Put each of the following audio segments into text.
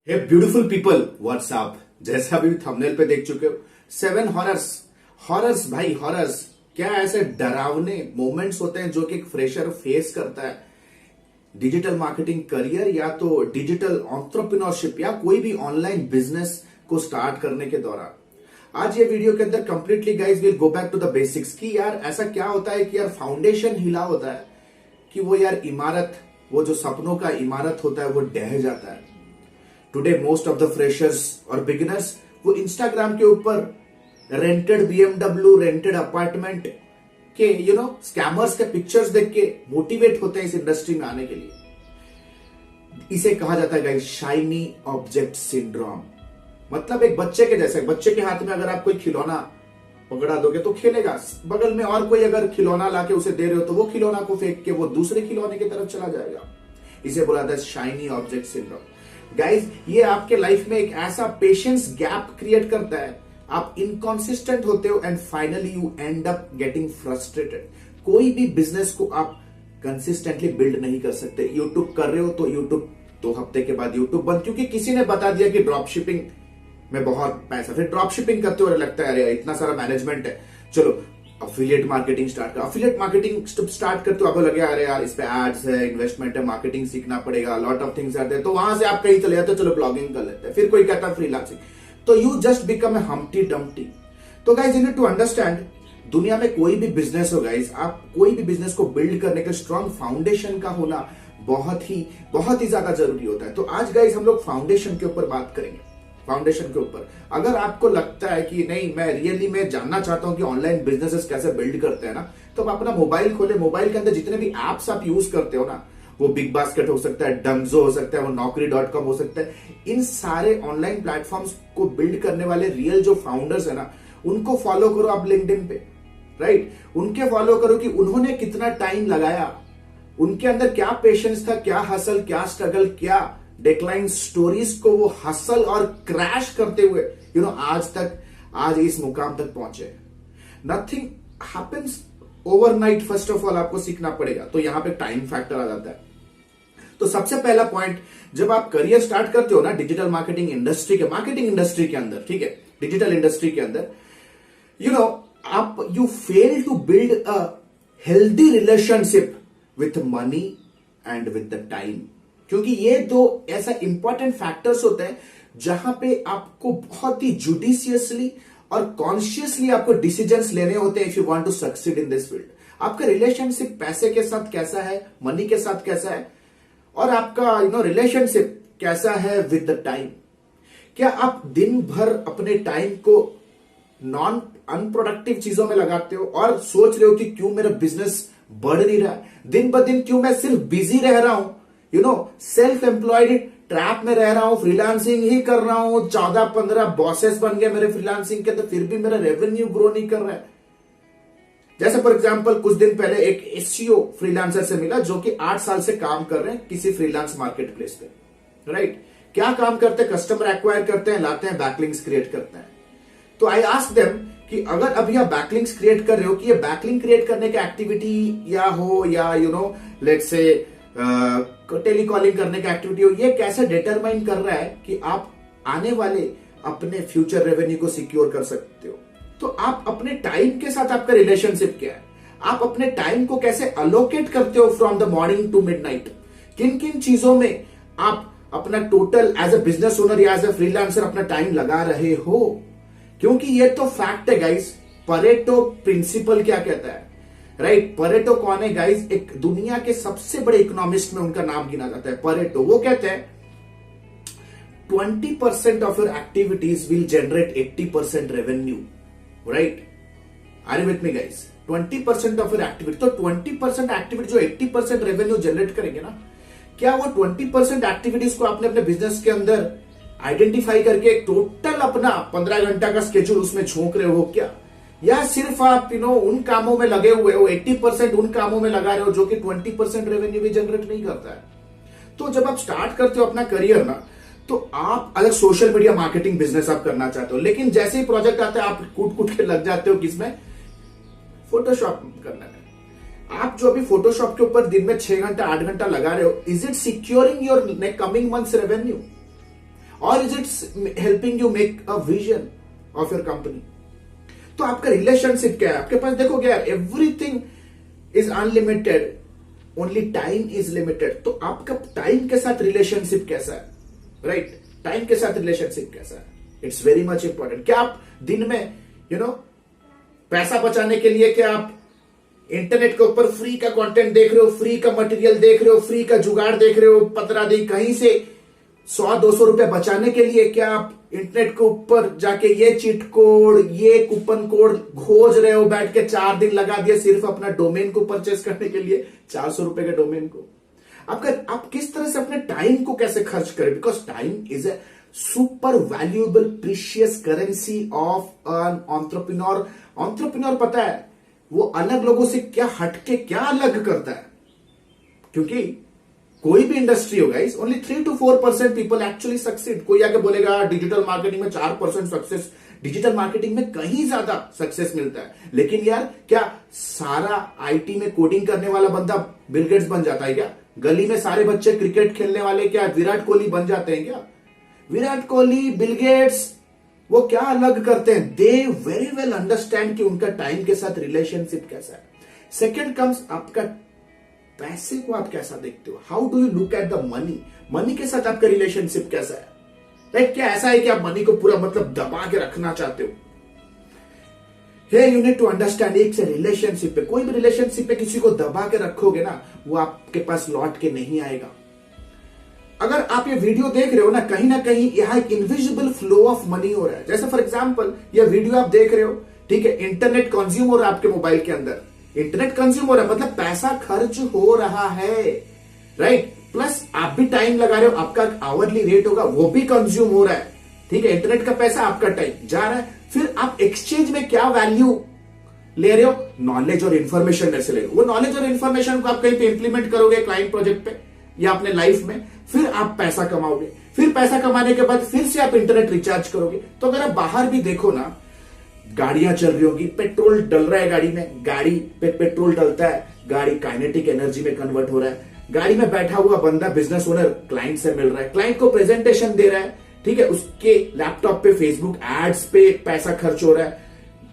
हे beautiful people WhatsApp. जैसे अभी thumbnail पे देख चुके हो 7 हॉरर्स भाई हॉरर्स क्या ऐसे डरावने मोमेंट्स होते हैं जो कि एक फ्रेशर फेस करता है डिजिटल मार्केटिंग करियर या तो डिजिटल एंटरप्रेन्योरशिप या कोई भी ऑनलाइन बिजनेस को स्टार्ट करने के दौरान। आज ये वीडियो के अंदर completely guys will go back to the basics कि यार ऐसा क्या होता है कि यार फाउंडेशन हिला होता है कि वो यार इमारत, वो जो सपनों का इमारत होता है वो ढह जाता है। Today most of the freshers और बिगिनर्स वो इंस्टाग्राम के ऊपर रेंटेड बीएमडब्ल्यू, रेंटेड अपार्टमेंट के स्कैमर्स के पिक्चर्स देख के मोटिवेट होते हैं इस इंडस्ट्री में आने के लिए। इसे कहा जाता है गाइस शाइनी ऑब्जेक्ट सिंड्रोम। मतलब एक बच्चे के जैसा, बच्चे के हाथ में अगर आप कोई खिलौना पकड़ा दोगे तो खेलेगा, बगल में और कोई अगर खिलौना लाके उसे दे रहे हो तो वो खिलौना को फेंक के वो दूसरे खिलौने की तरफ चला जाएगा। इसे बोला जाता है शाइनी ऑब्जेक्ट सिंड्रोम। गाइज ये आपके लाइफ में एक ऐसा पेशेंस गैप क्रिएट करता है, आप इनकॉन्सिस्टेंट होते हो and finally you and up getting frustrated. कोई भी बिजनेस को आप कंसिस्टेंटली बिल्ड नहीं कर सकते। यूट्यूब कर रहे हो तो यूट्यूब 2 हफ्ते के बाद यूट्यूब बंद, क्योंकि किसी ने बता दिया कि ड्रॉप शिपिंग में बहुत पैसा, फिर ड्रॉप शिपिंग करते हुए लगता है अरे इतना सारा मैनेजमेंट है, चलो अफिलिएट मार्केटिंग स्टार्ट कर। अफिलिएट मार्केटिंग स्टार्ट करते हो आपको लगे अरे यार इस पे एड्स है, इन्वेस्टमेंट है, मार्केटिंग सीखना पड़ेगा, lot of things are there, तो वहां से आप कहीं चले जाते हो चलो ब्लॉगिंग कर लेते हैं, फिर कोई कहता है फ्रीलांसिंग, तो you just become a Humpty Dumpty. तो guys you need to understand, दुनिया में कोई भी बिजनेस हो गाइज, आप कोई भी बिजनेस को बिल्ड करने के स्ट्रॉन्ग फाउंडेशन का होना बहुत ही ज्यादा जरूरी होता है। तो आज गाइज हम लोग फाउंडेशन के ऊपर बात करेंगे। फाउंडेशन के ऊपर अगर आपको लगता है कि नहीं मैं रियली में जानना चाहता हूं कि ऑनलाइन बिजनेसेस कैसे बिल्ड करते हैं ना, तो आप अपना मोबाइल खोले, मोबाइल के अंदर जितने भी एप्स आप यूज करते हो ना, वो बिग बास्केट हो सकता है, डंगजो हो सकता है, वो नौकरी.com हो सकता है, इन सारे ऑनलाइन प्लेटफॉर्म्स को बिल्ड करने वाले रियल जो फाउंडर्स है ना, उनको फॉलो करो आप लिंक्डइन पे, राइट। उनके फॉलो करो कि उन्होंने कितना टाइम लगाया, उनके अंदर क्या पेशेंस था, क्या हसल, क्या स्ट्रगल, क्या डेक्लाइन स्टोरीज को वो हसल और क्रैश करते हुए आज इस मुकाम तक पहुंचे। Nothing happens overnight. First of all आपको सीखना पड़ेगा, तो यहां पे टाइम फैक्टर आ जाता है। तो सबसे पहला पॉइंट, जब आप करियर स्टार्ट करते हो ना डिजिटल मार्केटिंग इंडस्ट्री के अंदर, ठीक है, डिजिटल इंडस्ट्री के अंदर, आप you fail to build a healthy relationship with money and with the time, क्योंकि ये 2 ऐसा इंपॉर्टेंट फैक्टर्स होते हैं जहां पे आपको बहुत ही जुडिशियसली और कॉन्शियसली आपको डिसीजंस लेने होते हैं if you want to succeed in this field. आपका रिलेशनशिप पैसे के साथ कैसा है, मनी के साथ कैसा है, और आपका रिलेशनशिप कैसा है विद द टाइम। क्या आप दिन भर अपने टाइम को नॉन अनप्रोडक्टिव चीजों में लगाते हो और सोच रहे हो कि क्यों मेरा बिजनेस बढ़ नहीं रहा है, दिन ब दिन क्यों मैं सिर्फ बिजी रह रहा हूं, सेल्फ एम्प्लॉयड ट्रैप में रह रहा हूं, फ्रीलांसिंग ही कर रहा हूं, 14-15 बॉसेस बन गए मेरे फ्रीलांसिंग के, तो फिर भी मेरा रेवेन्यू ग्रो नहीं कर रहा है। जैसे फॉर एग्जांपल कुछ दिन पहले एक एसईओ फ्रीलांसर से मिला जो कि 8 साल से काम कर रहे हैं किसी फ्रीलांस मार्केट प्लेस पे, राइट। क्या काम करते हैं, कस्टमर एक्वायर करते हैं, लाते हैं, बैकलिंक्स क्रिएट करते हैं। तो आई आस्क देम कि अगर अभी आप बैकलिंक्स क्रिएट कर रहे हो, कि ये बैकलिंक क्रिएट करने का एक्टिविटी या लेट्स से टेलीकॉलिंग करने का एक्टिविटी हो, ये कैसे डिटरमाइन कर रहा है कि आप आने वाले अपने फ्यूचर रेवेन्यू को सिक्योर कर सकते हो। तो आप अपने टाइम के साथ आपका रिलेशनशिप क्या है, आप अपने टाइम को कैसे अलोकेट करते हो from the morning to midnight, किन किन चीजों में आप अपना total as a business owner या एज अ फ्रीलांसर अपना टाइम लगा रहे हो। क्योंकि ये तो फैक्ट है गाइस, परेटो प्रिंसिपल क्या कहता है, राइट। परेटो कौन है गाइस, एक दुनिया के सबसे बड़े इकोनॉमिस्ट में उनका नाम गिना जाता है परेटो। वो कहते हैं 20% of your activities will generate 80% revenue, right. Are you with me guys, 20% of your activity, तो 20% एक्टिविटी जो 80% रेवेन्यू जनरेट करेंगे ना, क्या वो 20% एक्टिविटीज को आपने अपने बिजनेस के अंदर आइडेंटिफाई करके टोटल अपना 15 घंटा का स्केड्यूल उसमें झोंक रहे हो क्या, या सिर्फ आप उन कामों में लगे हुए हो, 80% उन कामों में लगा रहे हो जो कि 20% रेवेन्यू भी जनरेट नहीं करता है। तो जब आप स्टार्ट करते हो अपना करियर ना, तो आप अगर सोशल मीडिया मार्केटिंग बिजनेस आप करना चाहते हो, लेकिन जैसे ही प्रोजेक्ट आता है आप कूट के लग जाते हो किसमें, फोटोशॉप करने में। आप जो अभी फोटोशॉप के ऊपर दिन में 6 घंटा 8 घंटा लगा रहे हो, is it securing your coming months revenue, और is it helping you make a vision of your company? तो आपका रिलेशनशिप क्या है? आपके पास देखोगे यार, everything is unlimited, only time is limited. तो आपका टाइम के साथ रिलेशनशिप कैसा है? राइट, टाइम के साथ रिलेशनशिप कैसा है? It's very much important. क्या आप दिन में पैसा बचाने के लिए क्या आप इंटरनेट के ऊपर फ्री का कंटेंट देख रहे हो, फ्री का मटेरियल देख रहे हो, फ्री का जुगाड़ देख रहे हो, 15 दिन कहीं से 100-200 रुपए बचाने के लिए क्या आप इंटरनेट के ऊपर जाके ये चीट कोड, ये कूपन कोड खोज रहे हो? बैठ के 4 दिन लगा दिए सिर्फ अपना डोमेन को परचेस करने के लिए, 400 रुपए के डोमेन को। आप किस तरह से अपने टाइम को कैसे खर्च करें? Because time is a super valuable precious currency of an entrepreneur. Entrepreneur पता है वो अलग लोगों से क्या हटके क्या अलग करता है? क्योंकि कोई भी इंडस्ट्री हो guys, only 3 to 4% people actually succeed. कोई आके बोलेगा डिजिटल मार्केटिंग में 4% सक्सेस, डिजिटल मार्केटिंग में कहीं ज्यादा सक्सेस मिलता है। लेकिन यार क्या सारा आईटी में कोडिंग करने वाला बंदा बिल गेट्स बन जाता है क्या? गली में सारे बच्चे क्रिकेट खेलने वाले क्या विराट कोहली बन जाते हैं क्या? विराट कोहली, बिल गेट्स, वो क्या अलग करते हैं? दे वेरी वेल अंडरस्टैंड कि उनका टाइम के साथ रिलेशनशिप कैसा है। सेकेंड कम्स आपका पैसे को आप कैसा देखते हो? How do you look at the money? Money के साथ आपका रिलेशनशिप कैसा है? राइट, क्या ऐसा है कि आप मनी को पूरा दबा के रखना चाहते हो? यू नीड टू अंडरस्टैंड एक से रिलेशनशिप पे, कोई भी रिलेशनशिप पे किसी को दबा के रखोगे ना, वो आपके पास लौट के नहीं आएगा। अगर आप ये वीडियो देख रहे हो ना कहीं यहां एक इनविजिबल फ्लो ऑफ मनी हो रहा है। जैसे फॉर एग्जांपल ये वीडियो आप देख रहे हो, ठीक है, इंटरनेट कंज्यूम हो रहा है आपके मोबाइल के अंदर, इंटरनेट कंज्यूम हो रहा है मतलब पैसा खर्च हो रहा है, राइट। प्लस आप भी टाइम लगा रहे हो, आपका आवरली रेट होगा वो भी कंज्यूम हो रहा है, ठीक है। इंटरनेट का पैसा, आपका टाइम जा रहा है। फिर आप एक्सचेंज में क्या वैल्यू ले रहे हो? नॉलेज और इंफॉर्मेशन से ले रहे हो। वो नॉलेज और इंफॉर्मेशन को आप कहीं पे इंप्लीमेंट करोगे क्लाइंट प्रोजेक्ट पे या अपने लाइफ में, फिर आप पैसा कमाओगे। फिर पैसा कमाने के बाद फिर से आप इंटरनेट रिचार्ज करोगे। तो अगर आप बाहर भी देखो ना, गाड़ियां चल रही होगी, पेट्रोल डल रहा है गाड़ी में, गाड़ी पे पेट्रोल डलता है, गाड़ी काइनेटिक एनर्जी में कन्वर्ट हो रहा है। गाड़ी में बैठा हुआ बंदा, बिजनेस ओनर, क्लाइंट से मिल रहा है, क्लाइंट को प्रेजेंटेशन दे रहा है, ठीक है, उसके लैपटॉप पे फेसबुक एड्स पे पैसा खर्च हो रहा है,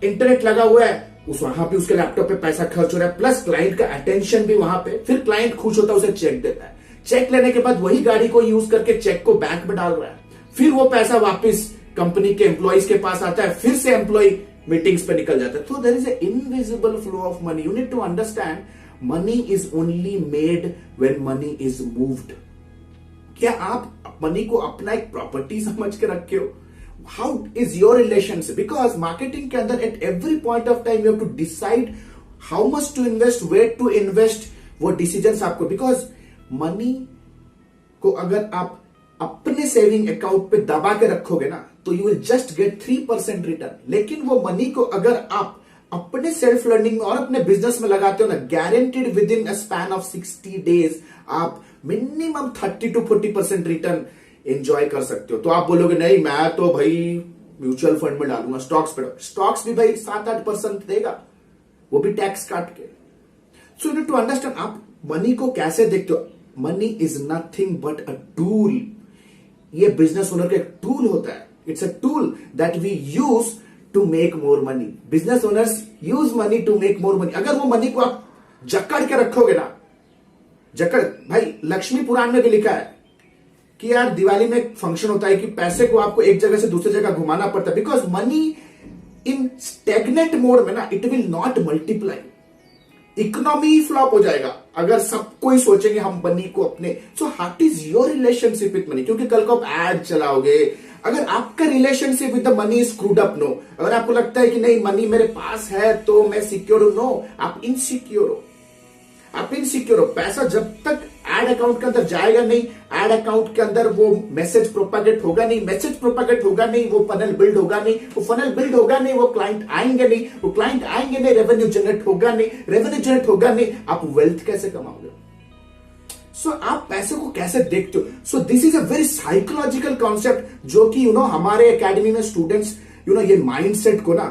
इंटरनेट लगा हुआ है, उस वहां पे उसके लैपटॉप पे पैसा खर्च हो रहा है, प्लस क्लाइंट का अटेंशन भी वहां पे। फिर क्लाइंट खुश होता है, उसे चेक देता है, चेक लेने के बाद वही गाड़ी को यूज करके चेक को बैंक में डाल रहा है, फिर वो पैसा वापस कंपनी के एम्प्लॉइज के पास आता है, फिर से एम्प्लॉय मीटिंग्स पे निकल जाता है। तो there is a invisible flow of money. You need to understand money is only made when money is moved. क्या आप मनी को अपना एक प्रॉपर्टी समझ के रखे हो? How is your relationship? Because marketing के अंदर at every point of time you have to decide how much to invest, where to invest, वो डिसीजन आपको। बिकॉज मनी को अगर आप अपने सेविंग अकाउंट पे दबा के रखोगे ना, तो you will just get 3% return. लेकिन वो मनी को अगर आप अपने सेल्फ लर्निंग में और अपने बिजनेस में लगाते हो ना, guaranteed with in a span of 60 days आप मिनिमम 30 to 40% रिटर्न एंजॉय कर सकते हो। तो आप बोलोगे नहीं, मैं तो भाई म्यूचुअल फंड में डालूंगा, स्टॉक्स पे। स्टॉक्स भी भाई 7-8% देगा, वो भी टैक्स काट के। So you need to understand आप मनी को कैसे देखते हो। Money is nothing but a tool. ये बिजनेस ओनर का एक टूल होता है। It's a tool that we use to make more money. Business owners use money to make more money. अगर वो मनी को आप जकड़ के रखोगे ना, जकड़, भाई लक्ष्मी पुराण में भी लिखा है कि यार दिवाली में एक फंक्शन होता है कि पैसे को आपको एक जगह से दूसरी जगह घुमाना पड़ता है। Because money in stagnant mode में ना, it will not multiply. Economy flop हो जाएगा अगर सब कोई सोचेंगे हम मनी को अपने। So how is your relationship with money? क्योंकि कल को आप एड चलाओगे, अगर आपका relationship with the money is screwed up, no, अगर आपको लगता है कि नहीं मनी मेरे पास है तो मैं सिक्योर हूं, नो, आप इनसिक्योर हो। आप इनसिक्योर हो। पैसा जब तक एड अकाउंट के अंदर जाएगा नहीं, एड अकाउंट के अंदर वो मैसेज प्रोपागेट होगा नहीं, मैसेज प्रोपागेट होगा नहीं, वो फनल बिल्ड होगा नहीं, वो फनल बिल्ड होगा नहीं, वो क्लाइंट आएंगे नहीं, वो क्लाइंट आएंगे नहीं, रेवेन्यू जनरेट होगा नहीं, रेवेन्यू जनरेट होगा नहीं, आप वेल्थ कैसे कमाओगे? सो आप पैसे को कैसे देखते हो? So this is a very psychological concept जो कि हमारे एकेडमी में स्टूडेंट्स ये माइंडसेट को ना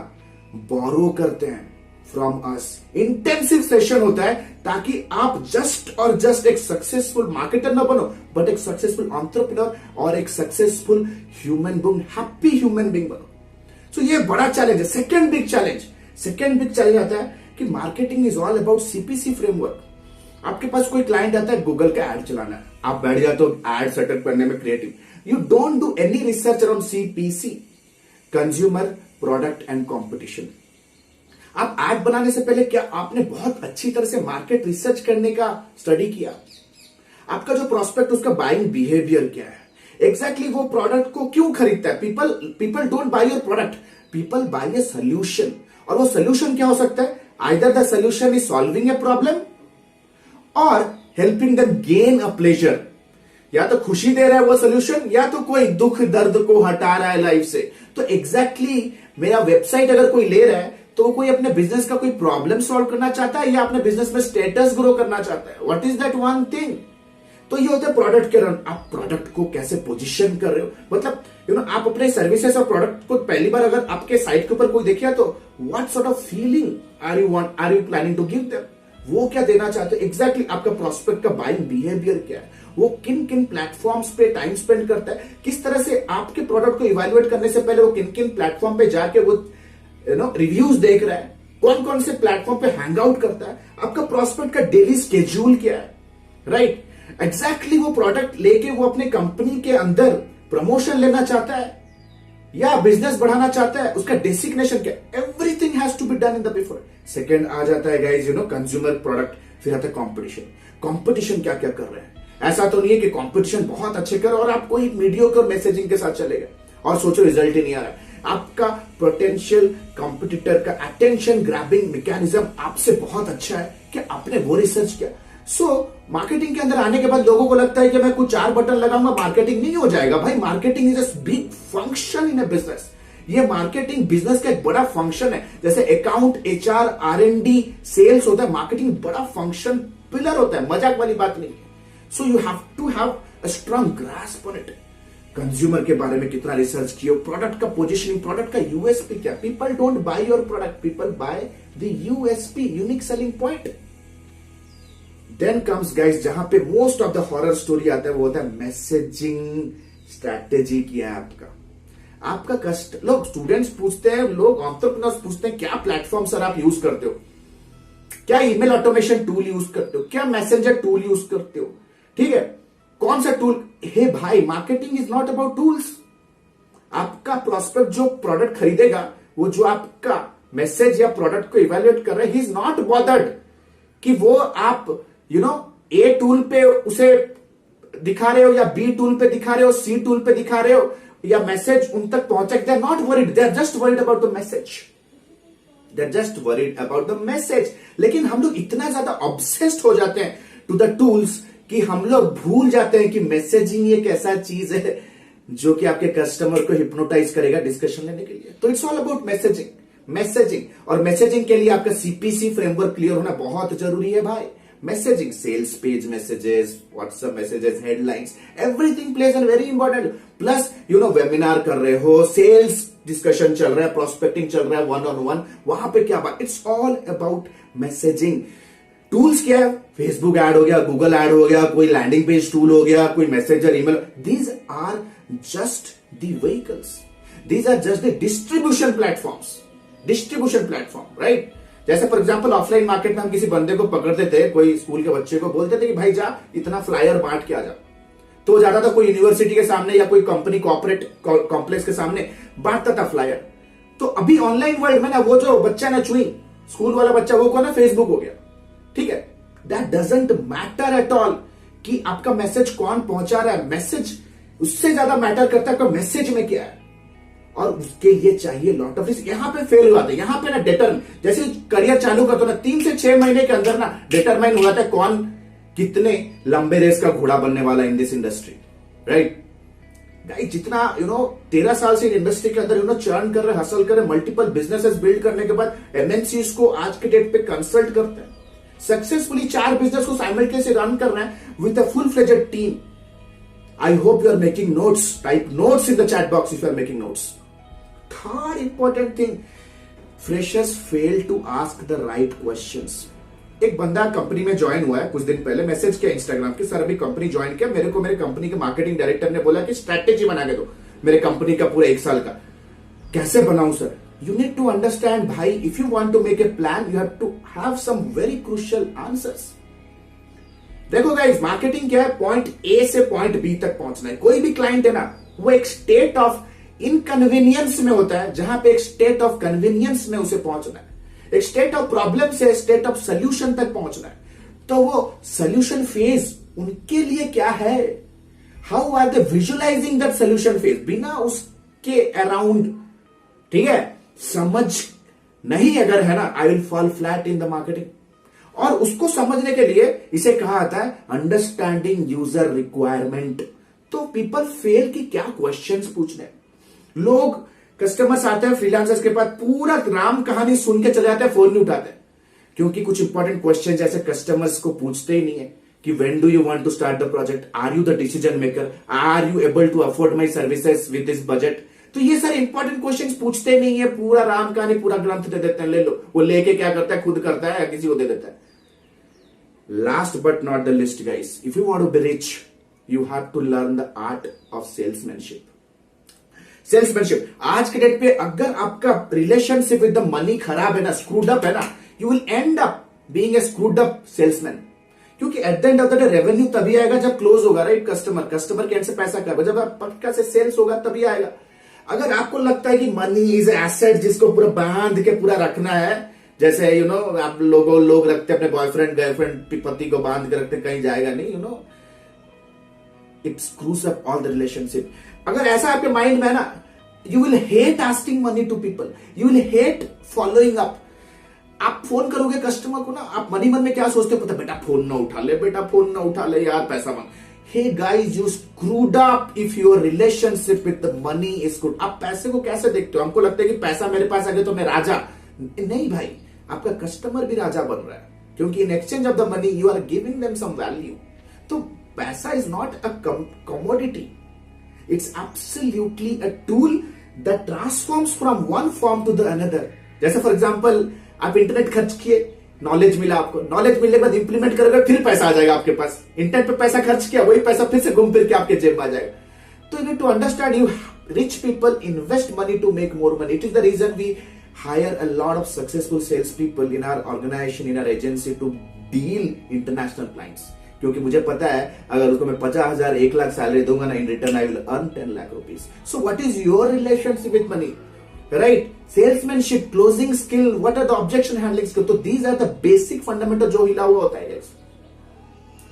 बोरो करते हैं, फ्रॉम अस। इंटेंसिव सेशन होता है ताकि आप जस्ट और जस्ट एक सक्सेसफुल मार्केटर ना बनो, बट एक सक्सेसफुल एंटरप्रेन्योर और एक successful human being, happy human being बनो। सो ये बड़ा चैलेंज है। सेकेंड बिग चैलेंज आता है कि marketing is all about CPC framework. आपके पास कोई क्लाइंट आता है, गूगल का एड चलाना है, आप बैठ जाते हो एड सेटअप करने में creative, you don't do any research around CPC, consumer product and competition. आप एड बनाने से पहले क्या आपने बहुत अच्छी तरह से मार्केट रिसर्च करने का स्टडी किया? आपका जो प्रोस्पेक्ट, उसका बाइंग बिहेवियर क्या है, एग्जैक्टली वो प्रोडक्ट को क्यों खरीदता है? People don't buy your product, people buy a solution. और वो सोल्यूशन क्या हो सकता है? Either the solution is solving a problem और helping them gain a pleasure. या तो खुशी दे रहा है वो सोल्यूशन, या तो कोई दुख दर्द को हटा रहा है लाइफ से। तो एग्जैक्टली मेरा वेबसाइट अगर कोई ले रहा है तो कोई अपने बिजनेस का कोई प्रॉब्लम सॉल्व करना चाहता है या अपने बिजनेस में स्टेटस ग्रो करना चाहता है। What is that one thing? तो ये होता है प्रोडक्ट के रन। आप प्रोडक्ट को कैसे पोजीशन कर रहे हो, मतलब आप अपने सर्विसेज और प्रोडक्ट को पहली बार अगर आपके साइट के ऊपर कोई देखिए तो what sort of feeling are you planning to give them? वो क्या देना चाहते हो? एग्जैक्टली आपका प्रोस्पेक्ट का बाइंग बिहेवियर क्या है, वो किन किन प्लेटफॉर्म्स पे टाइम स्पेंड करता है, किस तरह से आपके प्रोडक्ट को इवेल्युएट करने से पहले वो किन किन प्लेटफॉर्म पे जाके वो रिव्यूज देख रहा है, कौन कौन से प्लेटफॉर्म पे हैंग आउट करता है, आपका प्रोस्पेक्ट का डेली स्केड्यूल क्या है, राइट? एग्जैक्टली वो प्रोडक्ट लेके वो अपने कंपनी के अंदर प्रमोशन लेना चाहता है या बिजनेस बढ़ाना चाहता है, उसका डेसिग्नेशन क्या? Everything has to be done in the before. Second आ जाता है गाइस कंज्यूमर प्रोडक्ट, फिर आता है कंपटीशन क्या क्या कर रहे हैं। ऐसा तो नहीं है कि कंपटीशन बहुत अच्छे कर और आप कोई मीडियोकर मैसेजिंग के साथ चले गए और सोचो रिजल्ट ही नहीं आ रहा है। आपका पोटेंशियल कंपटीटर का अटेंशन ग्रैबिंग मैकेनिज्म आपसे बहुत अच्छा है कि आपने वो रिसर्च किया। मार्केटिंग के अंदर आने के बाद लोगों को लगता है कि मैं कुछ 4 बटन लगाऊंगा मार्केटिंग नहीं हो जाएगा। भाई marketing is a big function in a business. ये मार्केटिंग बिजनेस का एक बड़ा फंक्शन है। जैसे अकाउंट, एचआर, आरएनडी, सेल्स होता है, मार्केटिंग बड़ा फंक्शन पिलर होता है, मजाक वाली बात नहीं है। So you have to have a strong grasp on it. Consumer के बारे में कितना रिसर्च किया, प्रोडक्ट का पोजीशनिंग, प्रोडक्ट का यूएसपी क्या। People don't buy your product, people buy the USP, unique selling point. Then comes guys जहां पे most of the horror story आता है, वो होता है मैसेजिंग स्ट्रैटेजी क्या है आपका लोग स्टूडेंट्स पूछते हैं, लोग एंटरप्रेन्योर्स पूछते हैं क्या प्लेटफॉर्म सर आप यूज करते हो, क्या ईमेल ऑटोमेशन टूल यूज करते हो, क्या मैसेंजर टूल यूज करते हो, ठीक है, कौन सा टूल? हे भाई, marketing is not about tools. आपका प्रोस्पेक्ट जो प्रोडक्ट खरीदेगा, वो जो आपका मैसेज या प्रोडक्ट को इवेल्युएट कर रहा है, ही इज नॉट बॉदर्ड कि वो आप ए टूल पे उसे दिखा रहे हो या बी टूल पे दिखा रहे हो, सी टूल पे दिखा रहे हो या मैसेज उन तक पहुंचा। They are not worried, they are just worried about the message, they are just worried about the message. लेकिन हम लोग इतना ज्यादा ऑब्सेस्ड हो जाते हैं टू द टूल्स कि हम लोग भूल जाते हैं कि मैसेजिंग एक ऐसा चीज है जो कि आपके कस्टमर को हिप्नोटाइज करेगा डिस्कशन लेने के लिए। तो इट्स ऑल अबाउट मैसेजिंग और मैसेजिंग के लिए आपका सीपीसी फ्रेमवर्क क्लियर होना बहुत जरूरी है भाई। Messaging, sales page messages, WhatsApp messages, headlines, everything plays an very important. Plus webinar कर रहे हो, सेल्स डिस्कशन चल रहा है, प्रोस्पेक्टिंग चल रहा है, 1-on-1, वहां पे क्या बात? It's all about messaging. Tools क्या है? फेसबुक ऐड हो गया, गूगल ऐड हो गया, कोई लैंडिंग पेज टूल हो गया, कोई messenger, email. These are just the vehicles, these are just the distribution platform, right? जैसे फॉर एग्जांपल ऑफलाइन मार्केट में हम किसी बंदे को पकड़ते थे, कोई स्कूल के बच्चे को बोलते थे कि भाई जा इतना फ्लायर बांट के आ जा, तो जाता था कोई यूनिवर्सिटी के सामने या कोई कंपनी कॉर्पोरेट कॉम्प्लेक्स के सामने बांटता था फ्लायर। तो अभी ऑनलाइन वर्ल्ड में ना वो जो बच्चा ना चुई स्कूल वाला बच्चा, वो को ना फेसबुक हो गया, ठीक है? That doesn't matter at all कि आपका मैसेज कौन पहुंचा रहा है। मैसेज उससे ज्यादा मैटर करता है आपका मैसेज में क्या है, और उसके लिए चाहिए लॉट ऑफ रिस्क। यहां पे फेल हुआ था, यहां पे ना डिटर्म, जैसे करियर चालू करते ना 3 से 6 महीने के अंदर ना डिटरमाइन हुआ था कौन कितने लंबे रेस का घोड़ा बनने वाला in this industry, right? Guys जितना 13 साल से इंडस्ट्री के अंदर चर्न कर रहे, हसल कर रहे, मल्टीपल बिजनेसेस बिल्ड करने के बाद एमएनसीज को आज के डेट पे कंसल्ट करते हैं, सक्सेसफुली 4 बिजनेस को साइमल्टेनियसली रन कर रहे हैं with a full fledged team. I hope you are making notes, type notes in the chat box if you are making notes. Third important thing, freshers fail to ask the right questions. एक बंदा company में join हुआ है कुछ दिन पहले, message किया Instagram के, सर अभी कंपनी ज्वाइन किया, मेरे को मेरे कंपनी के मार्केटिंग डायरेक्टर ने बोला कि स्ट्रैटेजी बना के दो मेरे कंपनी का पूरा 1 साल का। कैसे बनाऊं sir? You need to understand भाई, if you want to make a plan you have to have some very crucial answers. देखो गाइस, मार्केटिंग क्या है? पॉइंट ए से पॉइंट बी तक पहुंचना है। कोई भी क्लाइंट है ना, वो एक स्टेट ऑफ इनकन्वीनियंस में होता है, जहां पे एक स्टेट ऑफ कन्वीनियंस में उसे पहुंचना है। एक स्टेट ऑफ प्रॉब्लम से स्टेट ऑफ सोल्यूशन तक पहुंचना है। तो वो सोल्यूशन फेज उनके लिए क्या है? How are they visualizing that solution phase? बिना उसके अराउंड, ठीक है, समझ नहीं अगर है ना, I will fall flat in the marketing. और उसको समझने के लिए इसे कहा जाता है अंडरस्टैंडिंग यूजर रिक्वायरमेंट। तो पीपल फेल कि क्या क्वेश्चंस पूछने। लोग कस्टमर्स आते हैं फ्रीलांसर्स के पास, पूरा राम कहानी सुन के चले जाते हैं, फोन नहीं उठाते, क्योंकि कुछ इंपॉर्टेंट क्वेश्चन जैसे कस्टमर्स को पूछते ही नहीं है कि when do you want to start the project, are you the decision maker, are you able to afford my services with this budget. तो ये सारे इंपॉर्टेंट क्वेश्चंस पूछते नहीं है, पूरा राम कहानी पूरा ग्रंथ दे देते हैं, ले लो। वो लेके क्या करता है? खुद करता है या किसी को दे देता है। Last but not the list guys, if you want to be rich you have to learn the art of salesmanship. Salesmanship आज के डेट पे अगर आपका रिलेशनशिप विद द मनी खराब है ना, स्क्रूड अप है ना, you will end up being a screwed up salesman. क्योंकि at the end of the day revenue तभी आएगा जब क्लोज होगा, राइट? कस्टमर के एंड से पैसा क्या, जब आप पक्का से सेल्स होगा तभी आएगा। अगर आपको लगता है कि मनी इज एसेट जिसको पूरा बांध के पूरा रखना है, जैसे यू नो आप लोग रखते अपने बॉयफ्रेंड गर्लफ्रेंड पति को बांध के रखते, कहीं जाएगा नहीं, you know, it screws up all the relationship. अगर ऐसा आपके माइंड में है ना, you will hate asking money to people, you will hate following up. आप फोन करोगे कस्टमर को ना, आप मन ही मन में क्या सोचते हो पता? बेटा फोन ना उठा ले, बेटा फोन ना उठा ले, यार पैसा मांग। Hey guys, you screwed up if your relationship with the money is screwed. आप पैसे को कैसे देखते हो? हमको लगता है कि पैसा मेरे पास आ गया तो मैं राजा। नहीं भाई, आपका कस्टमर भी राजा बन रहा है, क्योंकि in exchange of the money you are giving them some value. तो पैसा is not a commodity, it's absolutely a tool that transforms from one form to the another. जैसे फॉर एग्जांपल आप इंटरनेट खर्च किए, नॉलेज मिला आपको, knowledge मिलने के बाद इंप्लीमेंट करोगे, फिर पैसा आ जाएगा आपके पास। इंटरनेट पे पैसा खर्च किया, वही पैसा फिर से घूम फिर के आपके जेब में आ जाएगा। तो you need to understand, you rich people invest money to make more money. It is the reason we hire a lot of successful sales people in our organization, in our agency to deal international clients. क्योंकि मुझे पता है अगर उसको मैं 50,000 1 lakh salary दूंगा ना, in return I will earn 10 lakh rupees. So what is your relationship with money? Right? Salesmanship, closing skill, what are the objection handling skill? So these are the basic fundamental जो हिला हुआ होता है guys.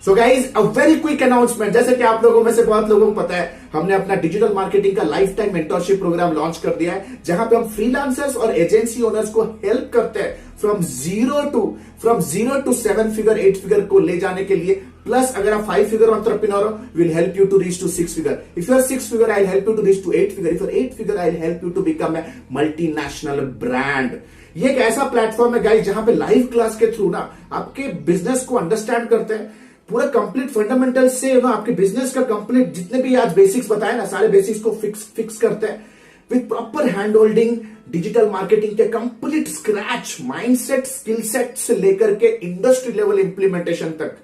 So guys, a very quick announcement. जैसे कि आप लोगों में से बहुत लोगों को पता है, हमने अपना डिजिटल मार्केटिंग का life time mentorship program launch कर दिया है, जहां पे हम फ्रीलांसर्स और एजेंसी ओनर्स को हेल्प करते हैं from zero to 7 figure 8 figure को ले जाने के लिए। प्लस अगर आप 5 फिगर एंटरप्रेन्योर हो, will help you to reach to 6 figure. If you are 6 figure, I help you to reach to 8 figure. If you are 8 figure, I help you to become a multinational brand. ये एक ऐसा platform है guys जहां पे live class के through ना आपके business को अंडरस्टैंड करते हैं, पूरा कंप्लीट फंडामेंटल से ना आपके बिजनेस का कंप्लीट जितने भी आज बेसिक्स बताए ना, सारे बेसिक्स को फिक्स करते हैं with proper hand holding, digital marketing के complete scratch mindset, skill set से लेकर के इंडस्ट्री लेवल इंप्लीमेंटेशन तक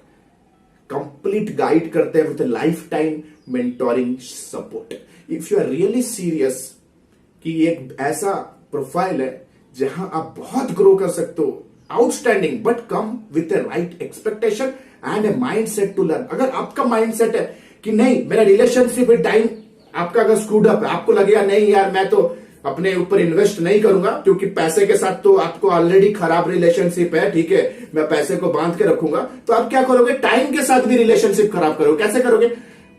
कंप्लीट गाइड करते हैं with lifetime mentoring support. If you are really serious कि एक ऐसा प्रोफाइल है जहां आप बहुत ग्रो कर सकते हो, outstanding, but come with a right expectation and a mindset to learn. अगर आपका माइंडसेट है कि नहीं मेरा रिलेशनशिप विद टाइम आपका अगर स्क्रूड अप है, आपको लगेगा नहीं यार मैं तो अपने ऊपर इन्वेस्ट नहीं करूंगा क्योंकि पैसे के साथ तो आपको ऑलरेडी खराब रिलेशनशिप है, ठीक है, मैं पैसे को बांध के रखूंगा, तो आप क्या करोगे? टाइम के साथ भी रिलेशनशिप खराब करोगे। कैसे करोगे?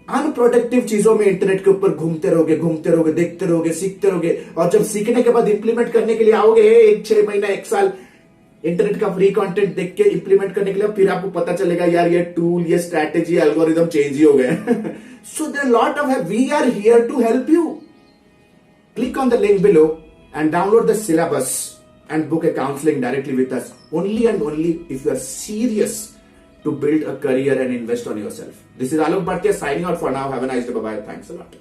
अनप्रोडक्टिव चीजों में इंटरनेट के ऊपर घूमते रहोगे, देखते रहोगे, सीखते रहोगे, और जब सीखने के बाद इंप्लीमेंट करने के लिए आओगे 6 महीना 1 साल इंटरनेट का फ्री कंटेंट देख के इंप्लीमेंट करने के लिए, फिर आपको पता चलेगा यार ये टूल, ये स्ट्रैटेजी, एल्गोरिदम चेंज ही हो गए। So there lot of we are here to help you. Click on the link below and download the syllabus and book a counselling directly with us, only and only if you are serious to build a career and invest on yourself. This is Alok Bhatia signing out for now. Have a nice day. Bye-bye. Thanks a lot.